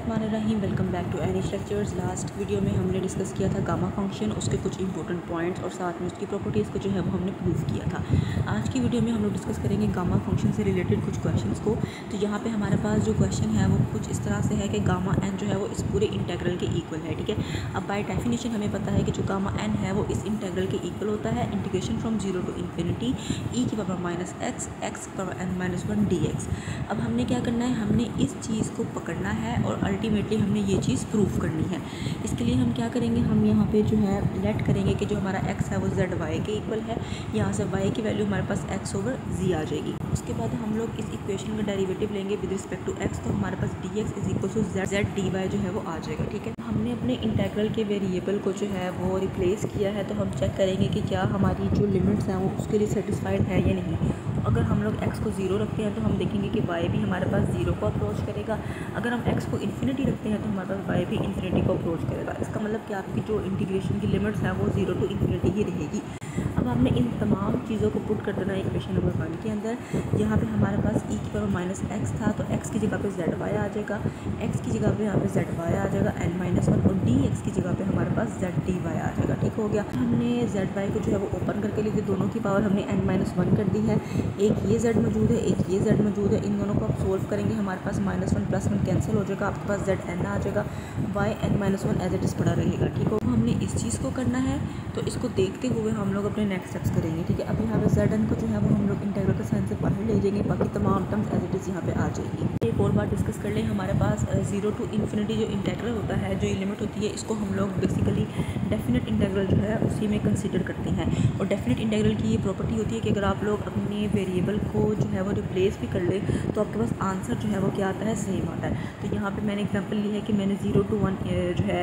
बिस्मिल्लाहिर्रहमानिर्रहीम। Welcome back to Anish lectures. Last video में हमने डिस्कस किया था गामा फंक्शन, उसके कुछ इंपॉर्टेंट पॉइंट्स और साथ में उसकी प्रॉपर्टीज़ को जो है वो हमने प्रूव किया था। आज की वीडियो में हम लोग डिस्कस करेंगे गामा फंक्शन से रिलेटेड कुछ क्वेश्चंस को। तो यहाँ पे हमारे पास जो क्वेश्चन है वो कुछ इस तरह से है कि गामा एन जो है वो इस पूरे इंटेग्रल के इक्वल है। ठीक है, अब बाय डेफिनेशन हमें पता है कि जो गामा एन है वो इस इंटेग्रल के इक्वल होता है integration from 0 to infinity e की power minus x x power n minus 1 dx। अब हमने क्या करना है, हमने इस चीज़ को पकड़ना है और अल्टीमेटली हमने ये चीज़ प्रूव करनी है। इसके लिए हम क्या करेंगे, हम यहाँ पे जो है लेट करेंगे कि जो हमारा x है वो z y के इक्वल है। यहाँ से y की वैल्यू हमारे पास x ओवर z आ जाएगी। उसके बाद हम लोग इस इक्वेशन का डेरिवेटिव लेंगे विद रिस्पेक्ट टू x, तो हमारे पास dx is equal to z dy जो है वो आ जाएगा। ठीक है, हमने अपने इंटेग्रल के वेरिएबल को जो है वो रिप्लेस किया है, तो हम चेक करेंगे कि क्या हमारी जो लिमिट्स हैं वो उसके लिए सेटिस्फाइड है या नहीं। अगर हम लोग x को 0 रखते हैं तो हम देखेंगे कि y भी हमारे पास 0 को अप्रोच करेगा। अगर हम x को इन्फिनिटी रखते हैं तो हमारे पास y भी इन्फिनिटी को अप्रोच करेगा। इसका मतलब कि आपकी जो इंटीग्रेशन की लिमिट्स हैं वो 0 टू इन्फिनिटी ही रहेगी। अब हमने इन तमाम चीज़ों को पुट कर देना है इक्वेशन नंबर 1 के अंदर। यहाँ पे हमारे पास e की पावर माइनस एक्स था, तो x की जगह पे z y आ जाएगा, x की जगह पे यहाँ पे z y आ जाएगा n माइनस 1, और dx की जगह पे हमारे पास z dy आ जाएगा। ठीक हो गया। हमने z y को जो है वो ओपन करके लिए दोनों की पावर हमने n माइनस 1 कर दी है। एक ये z मौजूद है, एक ये z मौजूद है। इन दोनों को आप सोल्व करेंगे, हमारे पास माइनस 1 प्लस 1 कैंसिल हो जाएगा, आपके पास z n आ जाएगा, y n minus 1 as it is पड़ा रहेगा। ठीक हो, हमने इस चीज़ को करना है, तो इसको देखते हुए हम लोग अपने नेक्स्ट स्टेप्स करेंगे। ठीक है, अब यहाँ पे z n को जो है वो हम लोग इंटीग्रल के साइन से बाहर ले जाएंगे, बाकी तमाम टर्म्स एज इट इज़ यहाँ पे आ जाएगी। एक और बात डिस्कस कर लें, हमारे पास 0 टू इन्फिनिटी जो इंटीग्रल होता है, जो ये लिमिट होती है, इसको हम लोग बेसिकली डेफिनेट इंटीग्रल जो है उसी में कंसीडर करते हैं। और डेफिनेट इंटीग्रल की ये प्रॉपर्टी होती है कि अगर आप लोग अपने वेरिएबल को जो है वो रिप्लेस भी कर ले तो आपके पास आंसर जो है वो क्या आता है, सेम आता है। तो यहाँ पे मैंने एग्जांपल ली है कि मैंने 0 टू 1 जो है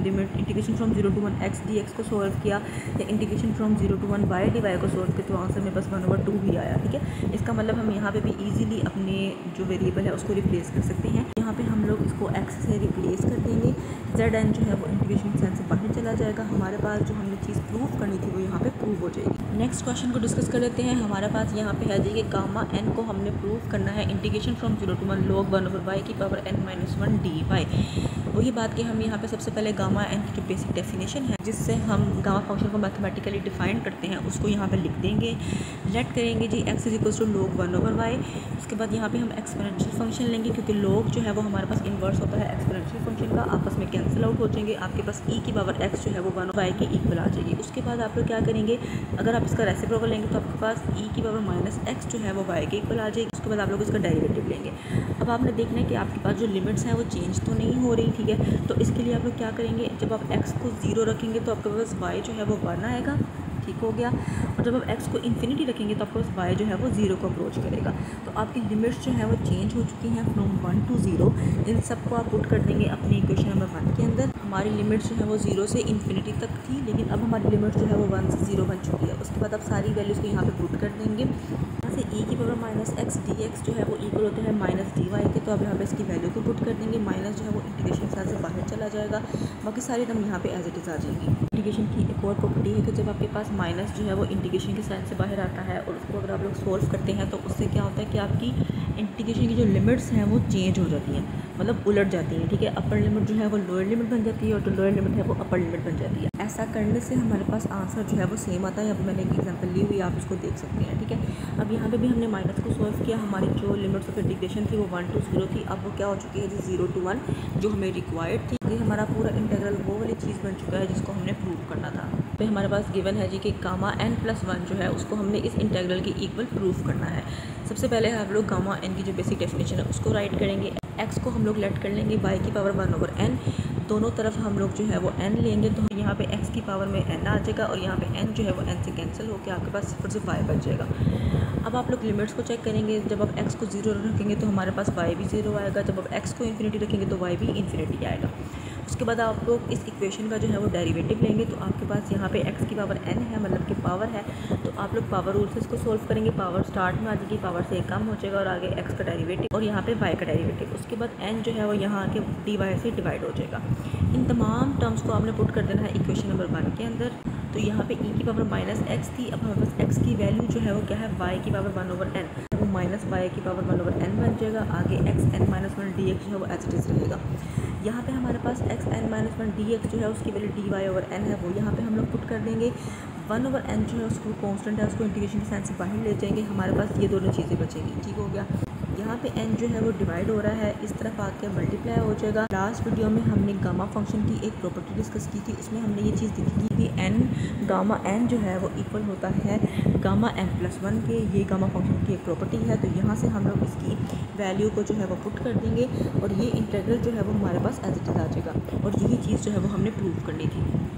limit integration from 0 to 1 x dx को सोल्व किया, या integration from 0 to 1 y dy को सोल्व किया, तो आंसर मेरे पास 1/2 ही आया। ठीक है, इसका मतलब हम यहाँ पे भी ईजिली अपने जो वेरिएबल है उसको रिप्लेस कर सकते हैं। यहाँ पे हम लोग इसको x से रिप्लेस कर देंगे, zn जो है वो इंटीग्रेशन साइन से बाहर चला जाएगा, हमारे पास जो हमने चीज़ प्रूव करनी थी वो यहाँ पे प्रूव हो जाएगी। नेक्स्ट क्वेश्चन को डिस्कस कर लेते हैं। हमारे पास यहाँ पे है जी कि गामा n को हमने प्रूव करना है integration from 0 to 1 log 1 over y की पावर n माइनस 1 dy। वही बात कि हम यहाँ पे सबसे पहले गामा n की जो बेसिक डेफिनेशन है, जिससे हम गामा फंक्शन को मैथमेटिकली डिफाइन करते हैं, उसको यहाँ पे लिख देंगे। लेट करेंगे जी x is equal to log 1 over y। उसके बाद यहाँ पे हम एक्सपोनेंशियल फंक्शन लेंगे, क्योंकि log जो है वो हमारे पास इन्वर्स होता है एक्सपोनेंशियल फंक्शन का, आपस में कैंसिल आउट हो जाएंगे, आपके पास e की पावर x जो है वो 1 y के इक्वल आ जाएगी। उसके बाद आप लोग क्या करेंगे, अगर आप इसका रेसिप्रोकल लेंगे तो आपके पास e की पावर माइनस एक्स जो है वो y के इक्वल आ जाएगी। उसके बाद आप लोग इसका डेरिवेटिव लेंगे। अब आपने देखना है कि आपके पास जो लिमिट्स हैं वो चेंज तो नहीं हो रही। ठीक है, तो इसके लिए आप लोग क्या करेंगे, जब आप x को 0 रखेंगे तो आपके पास y जो है वो 1 आएगा। ठीक हो गया, और जब आप x को इन्फिनिटी रखेंगे तो आपके पास y जो है वो 0 को अप्रोच करेगा। तो आपकी लिमिट्स जो है वो चेंज हो चुकी हैं फ्रॉम 1 टू 0। इन सब को आप पुट कर देंगे अपने इक्वेशन नंबर 1 के अंदर। हमारी लिमिट्स जो है वो 0 से इन्फिनिटी तक थी, लेकिन अब हमारी लिमिट्स जो है वो 1 से 0 बन चुकी है। उसके बाद आप सारी वैल्यूज़ को यहाँ पे पुट कर देंगे। यहाँ से e की पावर माइनस एक्स dx जो है वो इक्वल होते हैं माइनस dy के, तो अब यहाँ पे इसकी वैल्यू को पुट कर देंगे। माइनस जो है वो इंटीग्रेशन साइन से बाहर चला जाएगा, बाकी सारी टर्म यहाँ पे एज इट इज़ आ जाएगी। इंटीग्रेशन की एक और प्रॉपर्टी है कि जब आपके पास माइनस जो है वो इंटीग्रेशन के साइन से बाहर आता है और उसको अगर आप लोग सोल्व करते हैं तो उससे क्या होता है कि आपकी इंटीग्रेशन की जो लिमिट्स हैं वो चेंज हो जाती हैं, मतलब उलट जाती हैं। ठीक है, अपर लिमिट जो है वो लोअर लिमिट बन जाती है और जो लोअर लिमिट है वो अपर लिमिट बन जाती है। ऐसा करने से हमारे पास आंसर जो है वो सेम आता है। अब मैंने एक एग्जांपल ली हुई, आप उसको देख सकते हैं। ठीक है, अब यहाँ पे भी हमने माइनस को सोल्व किया, हमारी जो लिमिट्स ऑफ इंटीग्रेशन थी वो 1 टू 0 थी, अब वो क्या हो चुकी है जी 0 टू 1, जो हमें रिक्वायर्ड थी। ये हमारा पूरा इंटीग्रल वो वाली चीज़ बन चुका है जिसको हमने प्रूव करना था। तो हमारे पास गिवन है जी कि गामा n प्लस 1 जो है उसको हमने इस इंटीग्रल के इक्वल प्रूव करना है। सबसे पहले आप लोग गामा n की जो बेसिक डेफिनेशन है उसको राइट करेंगे। x को हम लोग लेट कर लेंगे y की पावर 1 ओवर n, दोनों तरफ हम लोग जो है वो n लेंगे, तो यहाँ पे x की पावर में n आ जाएगा और यहाँ पे n जो है वो n से कैंसिल होकर आपके पास 0 से y बच जाएगा। अब आप लोग लिमिट्स को चेक करेंगे, जब आप x को 0 रखेंगे तो हमारे पास y भी 0 आएगा, जब आप x को इन्फिनिटी रखेंगे तो y भी इन्फिनिटी आएगा। उसके बाद आप लोग इस इक्वेशन का जो है वो डेरिवेटिव लेंगे, तो आपके पास यहाँ पे x की पावर n है, मतलब कि पावर है, तो आप लोग पावर रूल से इसको सोल्व करेंगे। पावर स्टार्ट में आ जाएगी, पावर से कम हो जाएगा और आगे x का डेरिवेटिव और यहाँ पे y का डेरिवेटिव। उसके बाद n जो है वो यहाँ आके dy से डिवाइड हो जाएगा। इन तमाम टर्म्स को आपने पुट कर देना है इक्वेशन नंबर 1 के अंदर। तो यहाँ पे e की पावर माइनस एक्स थी, अब हमारे पास x की वैल्यू जो है वो क्या है, y की power 1 over n। Minus y की पावर 1/n बन जाएगा। आगे x N minus one D x जो है वो एज इट इज़ रहेगा। यहाँ पे हमारे पास X N minus one D x जो है उसकी value D Y over N है, वो यहाँ पे हम लोग पुट कर देंगे। 1/n जो है उसको कांस्टेंट है, उसको इंटीग्रेशन के साइन से बाहर ले जाएंगे, हमारे पास ये दोनों चीज़ें बचेंगी। ठीक हो गया। यहाँ पे n जो है वो डिवाइड हो रहा है, इस तरफ आके मल्टीप्लाई हो जाएगा। लास्ट वीडियो में हमने गामा फंक्शन की एक प्रॉपर्टी डिस्कस की थी, उसमें हमने ये चीज़ देखी थी कि n गामा n जो है वो इक्वल होता है गामा n+1 के। ये गामा फंक्शन की एक प्रॉपर्टी है, तो यहाँ से हम लोग इसकी वैल्यू को जो है वो पुट कर देंगे और ये इंटीग्रल जो है वो हमारे पास एज इट इज़ आ जाएगा। और यही चीज़ जो है वो हमने प्रूव करनी थी।